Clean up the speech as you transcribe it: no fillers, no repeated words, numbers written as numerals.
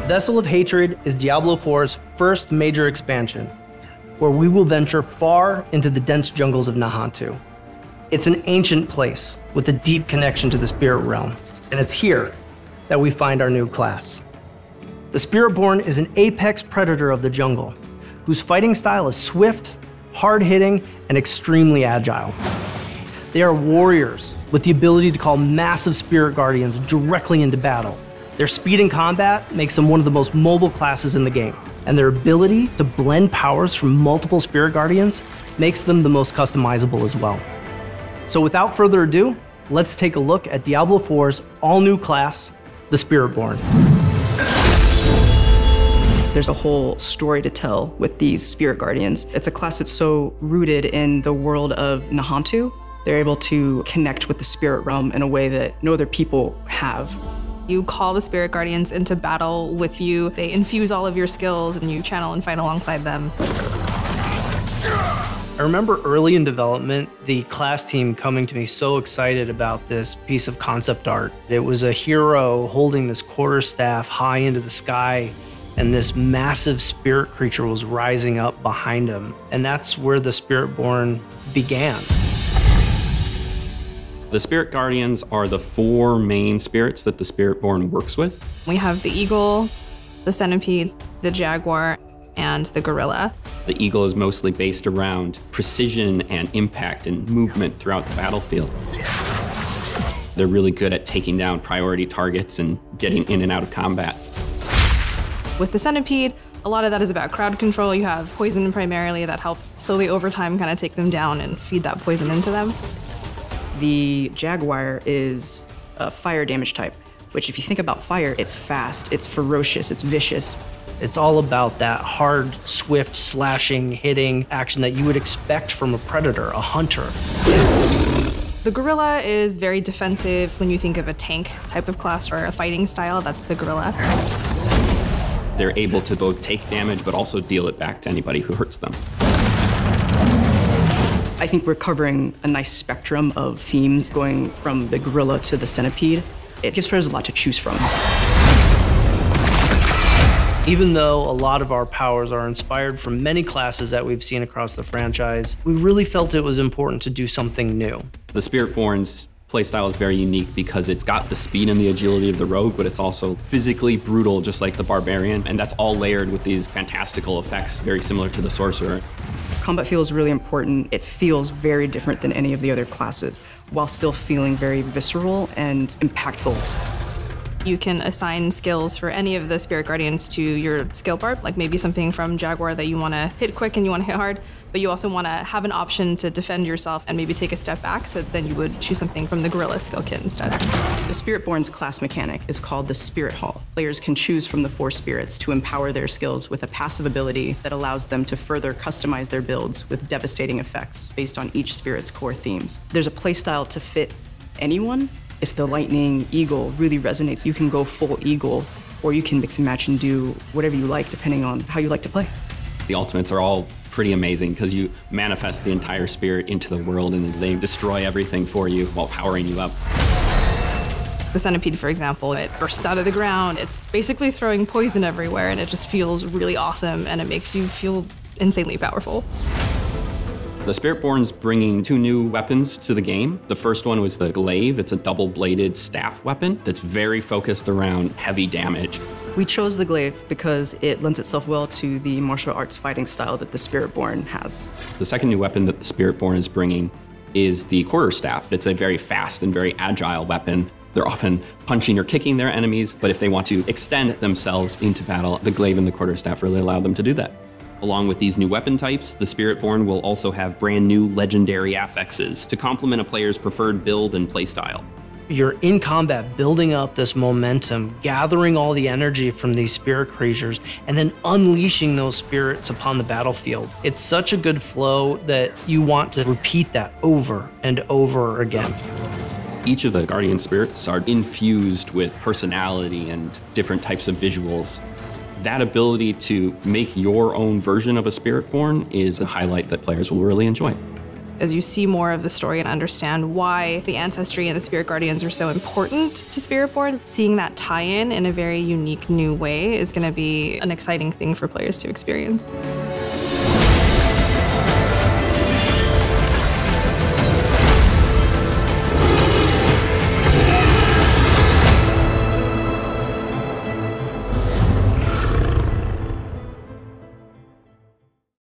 Vessel of Hatred is Diablo 4's first major expansion, where we will venture far into the dense jungles of Nahantu. It's an ancient place with a deep connection to the spirit realm, and it's here that we find our new class. The Spiritborn is an apex predator of the jungle, whose fighting style is swift, hard-hitting, and extremely agile. They are warriors with the ability to call massive spirit guardians directly into battle. Their speed in combat makes them one of the most mobile classes in the game, and their ability to blend powers from multiple spirit guardians makes them the most customizable as well. So without further ado, let's take a look at Diablo 4's all-new class, the Spiritborn. There's a whole story to tell with these spirit guardians. It's a class that's so rooted in the world of Nahantu. They're able to connect with the spirit realm in a way that no other people have. You call the spirit guardians into battle with you. They infuse all of your skills and you channel and fight alongside them. I remember early in development, the class team coming to me so excited about this piece of concept art. It was a hero holding this quarterstaff high into the sky, and this massive spirit creature was rising up behind him. And that's where the Spiritborn began. The Spirit Guardians are the 4 main spirits that the Spiritborn works with. We have the eagle, the centipede, the jaguar, and the gorilla. The eagle is mostly based around precision and impact and movement throughout the battlefield. They're really good at taking down priority targets and getting in and out of combat. With the centipede, a lot of that is about crowd control. You have poison primarily that helps slowly over time kind of take them down and feed that poison into them. The jaguar is a fire damage type, which if you think about fire, it's fast, it's ferocious, it's vicious. It's all about that hard, swift, slashing, hitting action that you would expect from a predator, a hunter. The gorilla is very defensive. When you think of a tank type of class or a fighting style, that's the gorilla. They're able to both take damage, but also deal it back to anybody who hurts them. I think we're covering a nice spectrum of themes going from the gorilla to the centipede. It gives players a lot to choose from. Even though a lot of our powers are inspired from many classes that we've seen across the franchise, we really felt it was important to do something new. The Spiritborn's playstyle is very unique because it's got the speed and the agility of the rogue, but it's also physically brutal, just like the barbarian, and that's all layered with these fantastical effects, very similar to the sorcerer. Combat feels really important. It feels very different than any of the other classes, while still feeling very visceral and impactful. You can assign skills for any of the spirit guardians to your skill bar, like maybe something from Jaguar that you want to hit quick and you want to hit hard, but you also want to have an option to defend yourself and maybe take a step back, so then you would choose something from the gorilla skill kit instead. The Spiritborn's class mechanic is called the Spirit Hall. Players can choose from the 4 spirits to empower their skills with a passive ability that allows them to further customize their builds with devastating effects based on each spirit's core themes. There's a playstyle to fit anyone. If the lightning eagle really resonates, you can go full eagle, or you can mix and match and do whatever you like depending on how you like to play. The ultimates are all pretty amazing because you manifest the entire spirit into the world and they destroy everything for you while powering you up. The centipede, for example, it bursts out of the ground. It's basically throwing poison everywhere, and it just feels really awesome, and it makes you feel insanely powerful. The Spiritborn's bringing 2 new weapons to the game. The first one was the glaive. It's a double-bladed staff weapon that's very focused around heavy damage. We chose the glaive because it lends itself well to the martial arts fighting style that the Spiritborn has. The second new weapon that the Spiritborn is bringing is the quarterstaff. It's a very fast and very agile weapon. They're often punching or kicking their enemies, but if they want to extend themselves into battle, the glaive and the quarterstaff really allow them to do that. Along with these new weapon types, the Spiritborn will also have brand new legendary affixes to complement a player's preferred build and playstyle. You're in combat building up this momentum, gathering all the energy from these spirit creatures, and then unleashing those spirits upon the battlefield. It's such a good flow that you want to repeat that over and over again. Each of the guardian spirits are infused with personality and different types of visuals. That ability to make your own version of a Spiritborn is a highlight that players will really enjoy. As you see more of the story and understand why the ancestry and the spirit guardians are so important to Spiritborn, seeing that tie-in a very unique new way is going to be an exciting thing for players to experience.